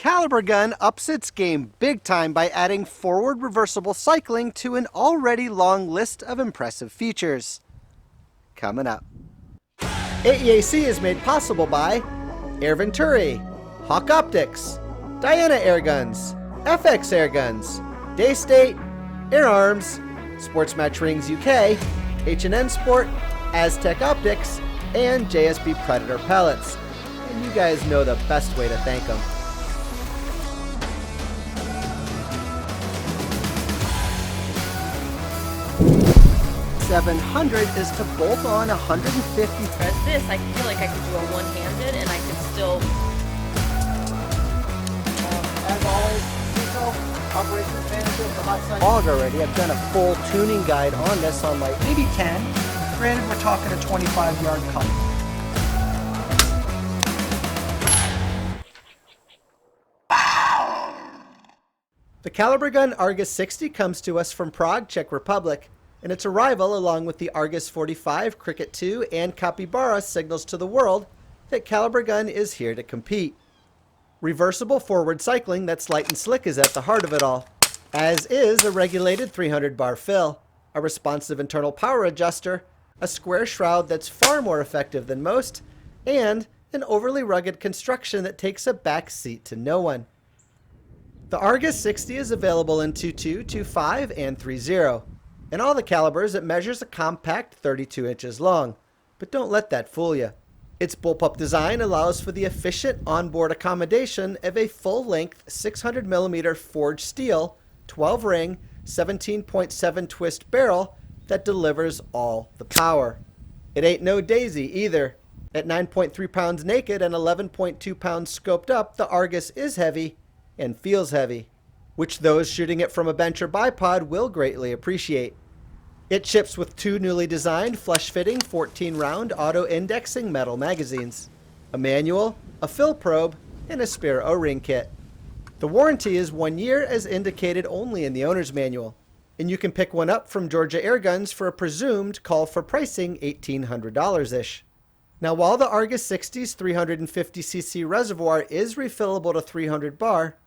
Kalibrgun ups its game big time by adding forward reversible cycling to an already long list of impressive features. Coming up. AEAC is made possible by Air Venturi, Hawk Optics, Diana Airguns, FX Airguns, Daystate, Air Arms, Sports Match Rings UK, H&N Sport, Aztec Optics, and JSB Predator Pellets. And you guys know the best way to thank them. $700 is to bolt on 150. Whereas this, I feel like I could do a one-handed and I could still... As always, operations manager for Hot Sun Hog already. I've done a full tuning guide on this on my maybe 10. Granted, we're talking a 25-yard cut. The Kalibrgun Argus 60 comes to us from Prague, Czech Republic, and its arrival, along with the Argus 45, Cricket 2, and Capybara, signals to the world that Kalibrgun is here to compete. Reversible forward cycling that's light and slick is at the heart of it all, as is a regulated 300 bar fill, a responsive internal power adjuster, a square shroud that's far more effective than most, and an overly rugged construction that takes a back seat to no one. The Argus 60 is available in 22, 25, and 30. In all the calibers, it measures a compact 32 inches long, but don't let that fool you. Its bullpup design allows for the efficient onboard accommodation of a full-length 600mm forged steel, 12-ring, 17.7 twist barrel that delivers all the power. It ain't no daisy either. At 9.3 pounds naked and 11.2 pounds scoped up, the Argus is heavy and feels heavy, which those shooting it from a bench or bipod will greatly appreciate. It ships with two newly designed flush-fitting 14-round auto-indexing metal magazines, a manual, a fill probe, and a spare O-ring kit. The warranty is 1 year as indicated only in the owner's manual, and you can pick one up from Georgia Airguns for a presumed call for pricing $1,800-ish. Now, while the Argus 60's 350cc reservoir is refillable to 300 bar,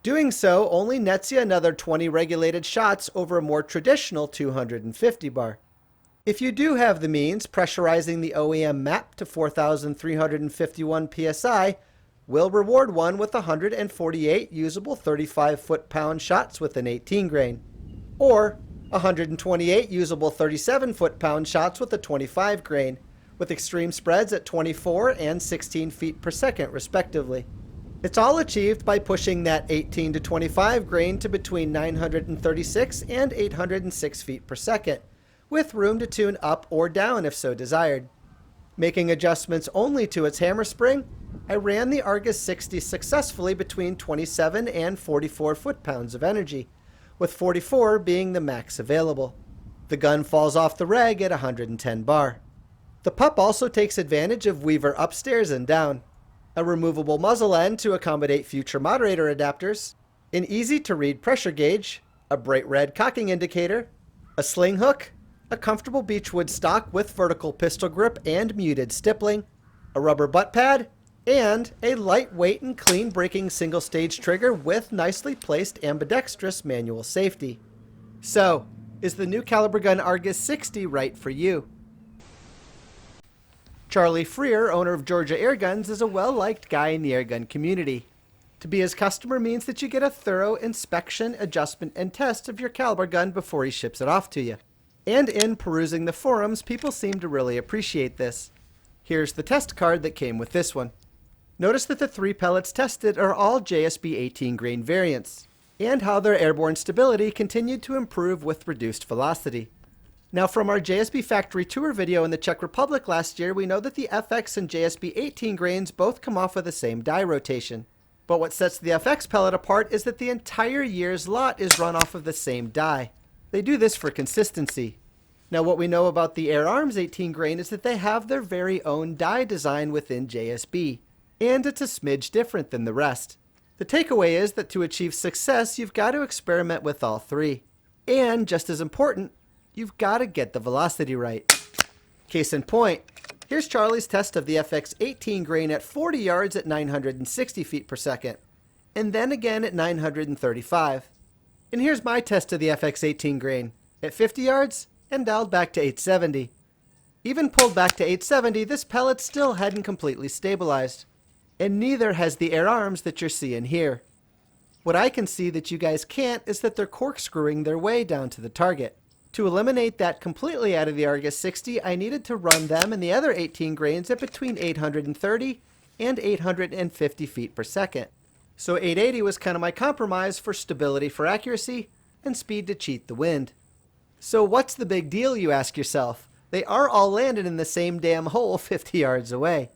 doing so only nets you another 20 regulated shots over a more traditional 250 bar. If you do have the means, pressurizing the OEM map to 4,351 psi will reward one with 148 usable 35 foot-pound shots with an 18 grain, or 128 usable 37 foot-pound shots with a 25 grain, with extreme spreads at 24 and 16 feet per second respectively. It's all achieved by pushing that 18 to 25 grain to between 936 and 806 feet per second, with room to tune up or down if so desired. Making adjustments only to its hammer spring, I ran the Argus 60 successfully between 27 and 44 foot-pounds of energy, with 44 being the max available. The gun falls off the reg at 110 bar. The pup also takes advantage of Weaver upstairs and down, a removable muzzle end to accommodate future moderator adapters, an easy-to-read pressure gauge, a bright red cocking indicator, a sling hook, a comfortable beechwood stock with vertical pistol grip and muted stippling, a rubber butt pad, and a lightweight and clean-breaking single-stage trigger with nicely placed ambidextrous manual safety. So, is the new Kalibrgun Argus 60 right for you? Charlie Freer, owner of Georgia Airguns, is a well-liked guy in the airgun community. To be his customer means that you get a thorough inspection, adjustment, and test of your caliber gun before he ships it off to you. And in perusing the forums, people seem to really appreciate this. Here's the test card that came with this one. Notice that the 3 pellets tested are all JSB 18 grain variants, and how their airborne stability continued to improve with reduced velocity. Now, from our JSB factory tour video in the Czech Republic last year, we know that the FX and JSB 18 grains both come off of the same die rotation. But what sets the FX pellet apart is that the entire year's lot is run off of the same die. They do this for consistency. Now, what we know about the Air Arms 18 grain is that they have their very own die design within JSB, and it's a smidge different than the rest. The takeaway is that to achieve success, you've got to experiment with all 3. And, just as important, you've got to get the velocity right. Case in point, here's Charlie's test of the FX 18 grain at 40 yards at 960 feet per second. and then again at 935. And here's my test of the FX18 grain, at 50 yards and dialed back to 870. Even pulled back to 870, this pellet still hadn't completely stabilized. And neither has the air arms that you're seeing here. What I can see that you guys can't is that they're corkscrewing their way down to the target. To eliminate that completely out of the Argus 60, I needed to run them and the other 18 grains at between 830 and 850 feet per second. So 880 was kind of my compromise for stability for accuracy and speed to cheat the wind. So what's the big deal, you ask yourself? They are all landed in the same damn hole 50 yards away.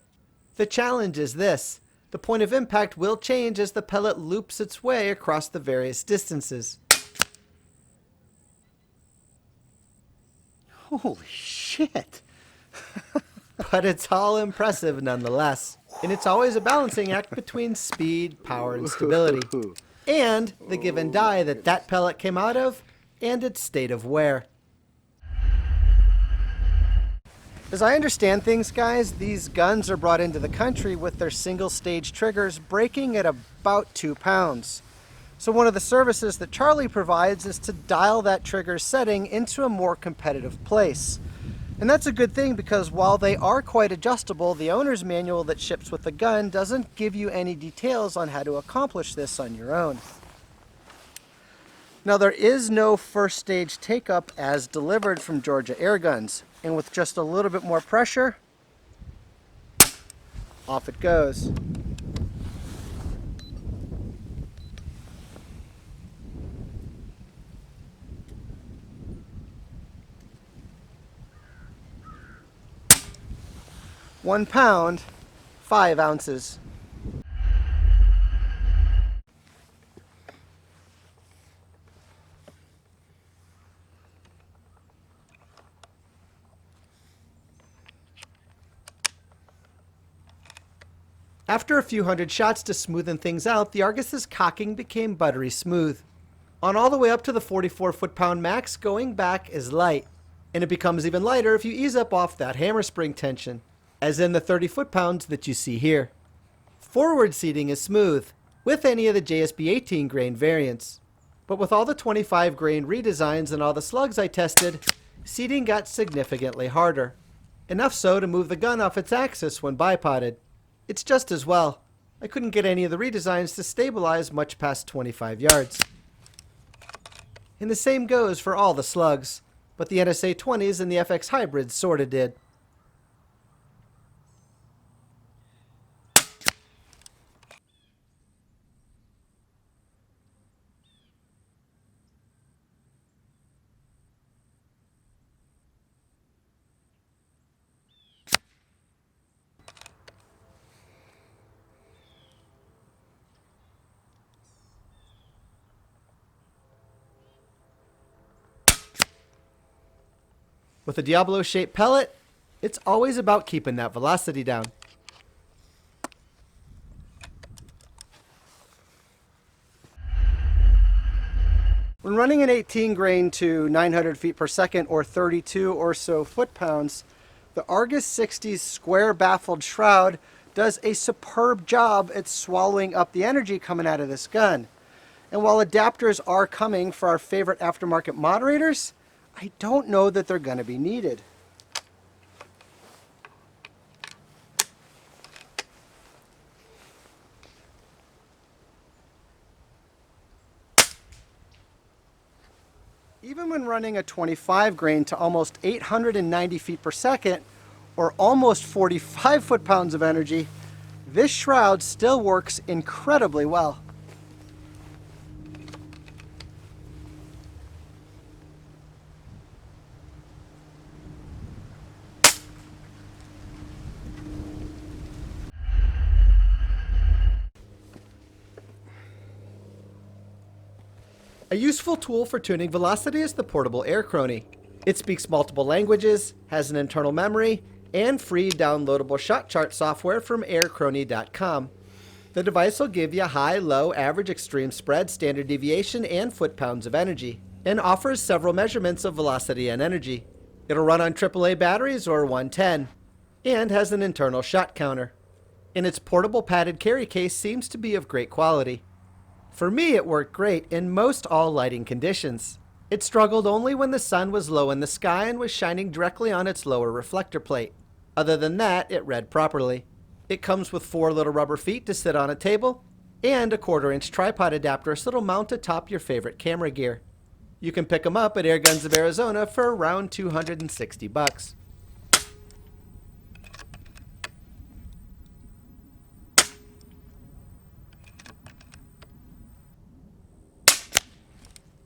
The challenge is this: the point of impact will change as the pellet loops its way across the various distances. Holy shit! But it's all impressive nonetheless. And it's always a balancing act between speed, power, and stability. And the given die that that pellet came out of, and its state of wear. As I understand things, guys, these guns are brought into the country with their single-stage triggers breaking at about 2 pounds. So one of the services that Charlie provides is to dial that trigger setting into a more competitive place. And that's a good thing because while they are quite adjustable, the owner's manual that ships with the gun doesn't give you any details on how to accomplish this on your own. Now there is no first stage take-up as delivered from Georgia Airguns. And with just a little bit more pressure, off it goes. £1 pound, 5 ounces. After a few hundred shots to smoothen things out, the Argus's cocking became buttery smooth. On all the way up to the 44 foot-pound max, going back is light. And it becomes even lighter if you ease up off that hammer spring tension, as in the 30 foot-pounds that you see here. Forward seating is smooth, with any of the JSB 18 grain variants. But with all the 25 grain redesigns and all the slugs I tested, seating got significantly harder. Enough so to move the gun off its axis when bipoded. It's just as well. I couldn't get any of the redesigns to stabilize much past 25 yards. And the same goes for all the slugs, but the NSA 20s and the FX hybrids sorta did. With a Diablo-shaped pellet, it's always about keeping that velocity down. When running an 18 grain to 900 feet per second or 32 or so foot-pounds, the Argus 60's square baffled shroud does a superb job at swallowing up the energy coming out of this gun. And while adapters are coming for our favorite aftermarket moderators, I don't know that they're going to be needed. Even when running a 25 grain to almost 890 feet per second, or almost 45 foot-pounds of energy, this shroud still works incredibly well. A useful tool for tuning velocity is the portable Air Crony. It speaks multiple languages, has an internal memory, and free downloadable shot chart software from aircrony.com. The device will give you high, low, average, extreme spread, standard deviation, and foot-pounds of energy, and offers several measurements of velocity and energy. It'll run on AAA batteries or 110, and has an internal shot counter. And its portable padded carry case seems to be of great quality. For me, it worked great in most all lighting conditions. It struggled only when the sun was low in the sky and was shining directly on its lower reflector plate. Other than that, it read properly. It comes with 4 little rubber feet to sit on a table, and a 1/4-inch tripod adapter so it'll mount atop your favorite camera gear. You can pick them up at Airguns of Arizona for around $260.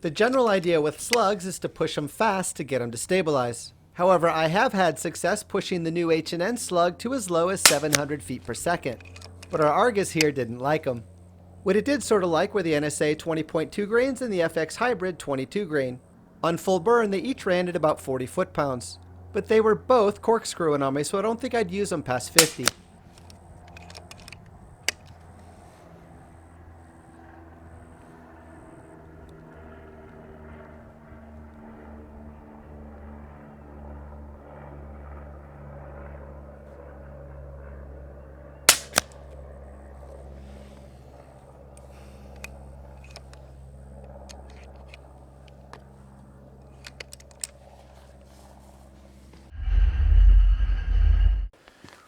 The general idea with Slugs is to push them fast to get them to stabilize. However, I have had success pushing the new H&N Slug to as low as 700 feet per second, but our Argus here didn't like them. What it did sort of like were the NSA 20.2 grains and the FX Hybrid 22 grain. On full burn, they each ran at about 40 foot-pounds, but they were both corkscrewing on me, so I don't think I'd use them past 50.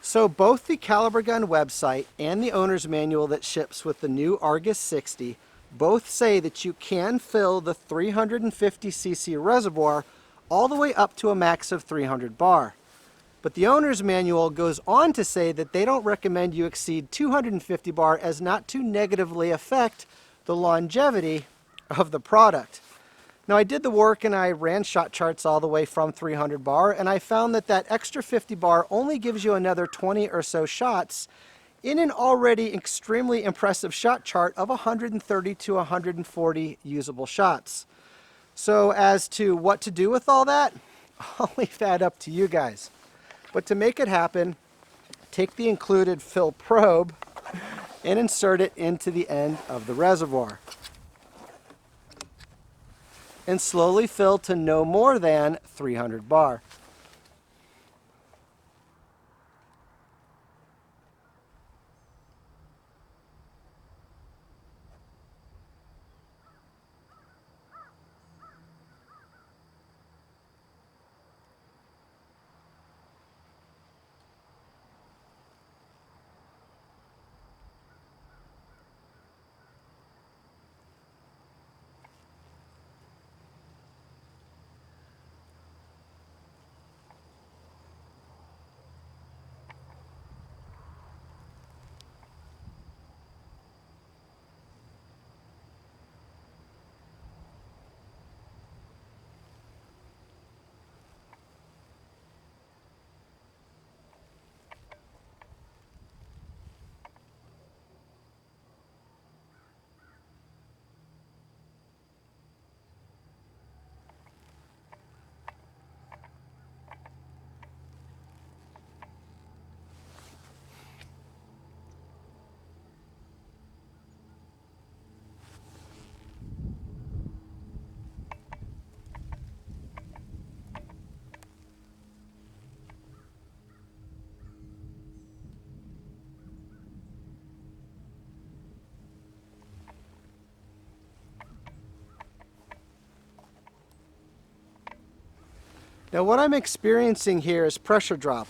So both the Kalibrgun website and the owner's manual that ships with the new Argus 60 both say that you can fill the 350cc reservoir all the way up to a max of 300 bar. But the owner's manual goes on to say that they don't recommend you exceed 250 bar as not to negatively affect the longevity of the product. Now, I did the work and I ran shot charts all the way from 300 bar, and I found that that extra 50 bar only gives you another 20 or so shots in an already extremely impressive shot chart of 130 to 140 usable shots. So as to what to do with all that, I'll leave that up to you guys. But to make it happen, take the included fill probe and insert it into the end of the reservoir, and slowly fill to no more than 300 bar. Now what I'm experiencing here is pressure drop.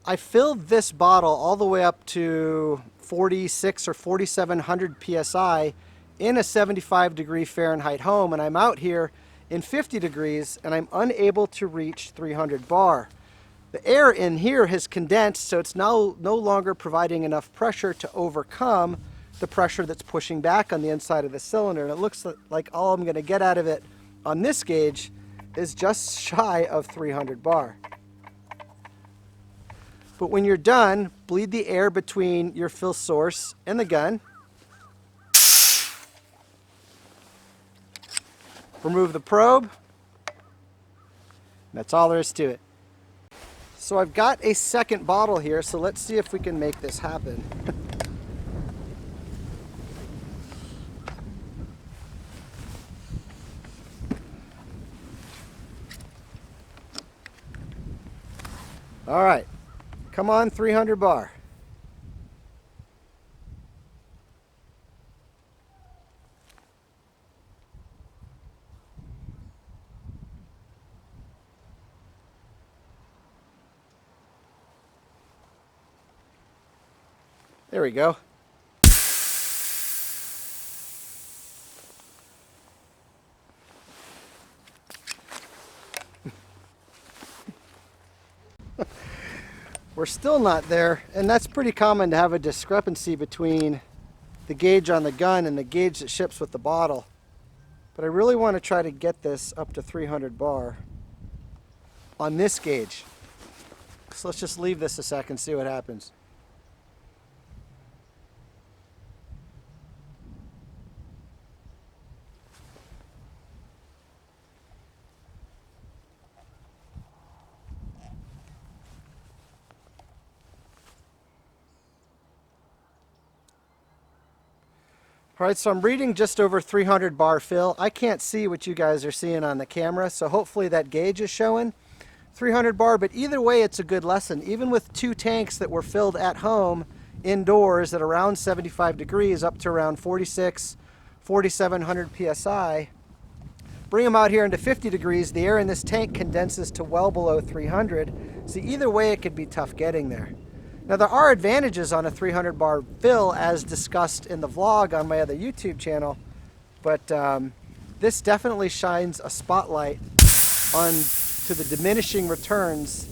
I filled this bottle all the way up to 46 or 4700 psi in a 75 degree Fahrenheit home, and I'm out here in 50 degrees and I'm unable to reach 300 bar. The air in here has condensed, so it's now no longer providing enough pressure to overcome the pressure that's pushing back on the inside of the cylinder, and it looks like all I'm going to get out of it on this gauge is just shy of 300 bar. But when you're done, bleed the air between your fill source and the gun. Remove the probe. That's all there is to it. So I've got a second bottle here, so let's see if we can make this happen. All right, come on, 300 bar. There we go. We're still not there, and that's pretty common to have a discrepancy between the gauge on the gun and the gauge that ships with the bottle. But I really want to try to get this up to 300 bar on this gauge. So let's just leave this a sec and see what happens. All right, so I'm reading just over 300 bar fill. I can't see what you guys are seeing on the camera, so hopefully that gauge is showing 300 bar, but either way, it's a good lesson. Even with 2 tanks that were filled at home, indoors at around 75 degrees, up to around 46, 4,700 PSI, bring them out here into 50 degrees, the air in this tank condenses to well below 300. So either way, it could be tough getting there. Now there are advantages on a 300 bar fill as discussed in the vlog on my other YouTube channel, but this definitely shines a spotlight on to the diminishing returns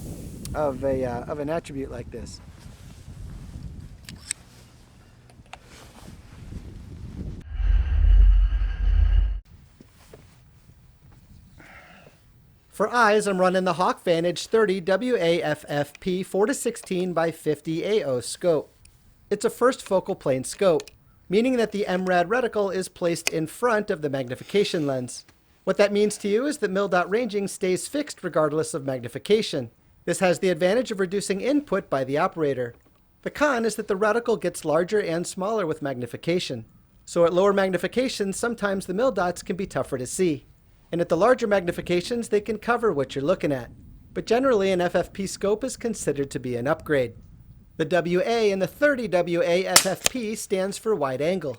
of an attribute like this. For eyes, I'm running the Hawk Vantage 30 WAFFP 4-16 by 50 AO scope. It's a first focal plane scope, meaning that the MRAD reticle is placed in front of the magnification lens. What that means to you is that mil-dot ranging stays fixed regardless of magnification. This has the advantage of reducing input by the operator. The con is that the reticle gets larger and smaller with magnification. So at lower magnifications, sometimes the mil-dots can be tougher to see. And at the larger magnifications, they can cover what you're looking at. But generally, an FFP scope is considered to be an upgrade. The WA in the 30 WA FFP stands for wide angle.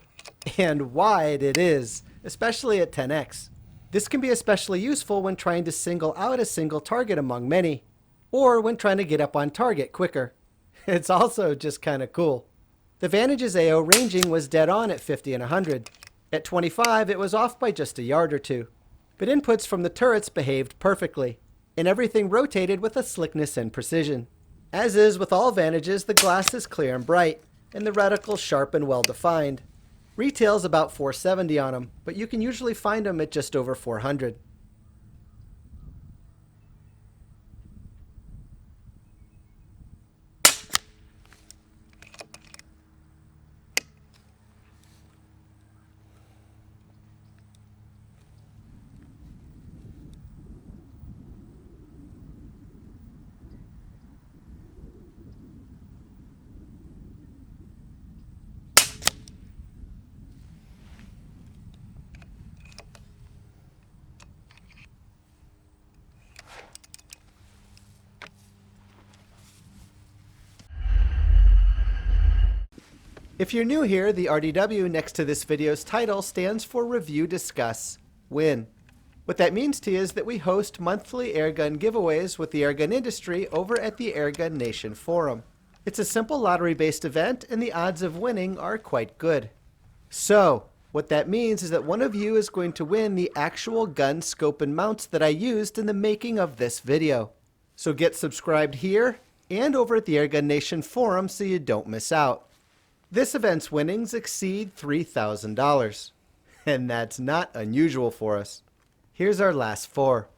And wide it is, especially at 10x. This can be especially useful when trying to single out a single target among many, or when trying to get up on target quicker. It's also just kind of cool. The Vantage's AO ranging was dead on at 50 and 100. At 25, it was off by just a yard or two. But inputs from the turrets behaved perfectly, and everything rotated with a slickness and precision. As is with all Vantages, the glass is clear and bright, and the reticle sharp and well defined. Retail's about 470 on them, but you can usually find them at just over 400. If you're new here, the RDW next to this video's title stands for Review, Discuss, Win. What that means to you is that we host monthly airgun giveaways with the airgun industry over at the Airgun Nation forum. It's a simple lottery-based event, and the odds of winning are quite good. So, what that means is that one of you is going to win the actual gun scope and mounts that I used in the making of this video. So get subscribed here and over at the Airgun Nation forum so you don't miss out. This event's winnings exceed $3,000, and that's not unusual for us. Here's our last 4.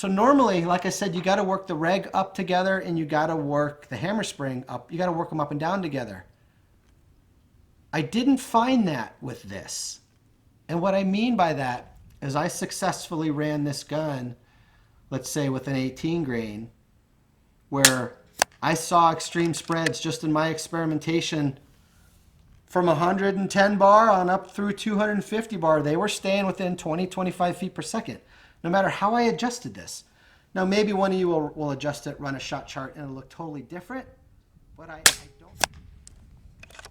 So normally, like I said, you got to work the reg up together and you got to work the hammer spring up. You got to work them up and down together. I didn't find that with this. And what I mean by that is I successfully ran this gun, let's say with an 18 grain, where I saw extreme spreads just in my experimentation from 110 bar on up through 250 bar. They were staying within 20, 25 feet per second, no matter how I adjusted this. Now, maybe one of you will adjust it, run a shot chart, and it'll look totally different, but I don't.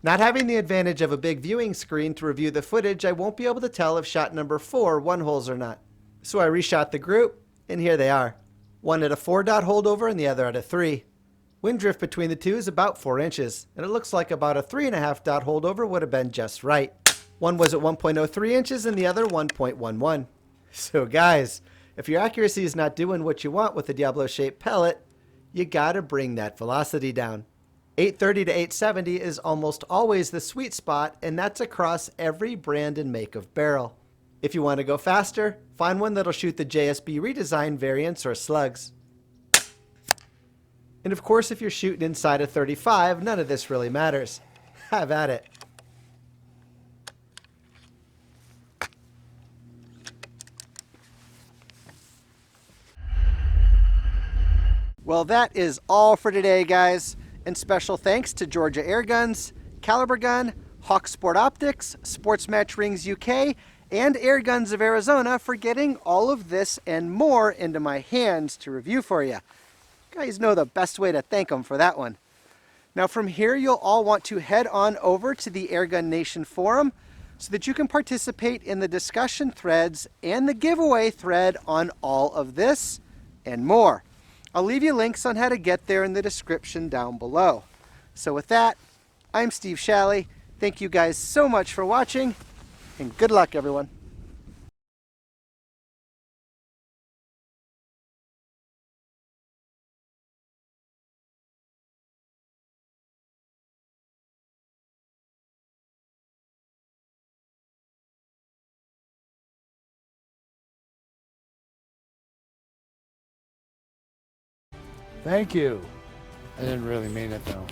Not having the advantage of a big viewing screen to review the footage, I won't be able to tell if shot number 4 one-holes or not. So I reshot the group, and here they are. One at a 4-dot holdover and the other at a 3. Wind drift between the two is about 4 inches, and it looks like about a 3.5-dot holdover would have been just right. One was at 1.03 inches and the other 1.11. So guys, if your accuracy is not doing what you want with the Diablo-shaped pellet, you gotta bring that velocity down. 830 to 870 is almost always the sweet spot, and that's across every brand and make of barrel. If you want to go faster, find one that'll shoot the JSB redesign variants or slugs. And of course, if you're shooting inside a 35, none of this really matters. Have at it. Well, that is all for today, guys. And special thanks to Georgia Airguns, Kalibrgun, Hawk Sport Optics, Sports Match Rings UK, and Airguns of Arizona for getting all of this and more into my hands to review for you. You guys know the best way to thank them for that one. Now from here, you'll all want to head on over to the Airgun Nation forum so that you can participate in the discussion threads and the giveaway thread on all of this and more. I'll leave you links on how to get there in the description down below. So with that, I'm Steve Shalley. Thank you guys so much for watching, and good luck, everyone. Thank you. I didn't really mean it though.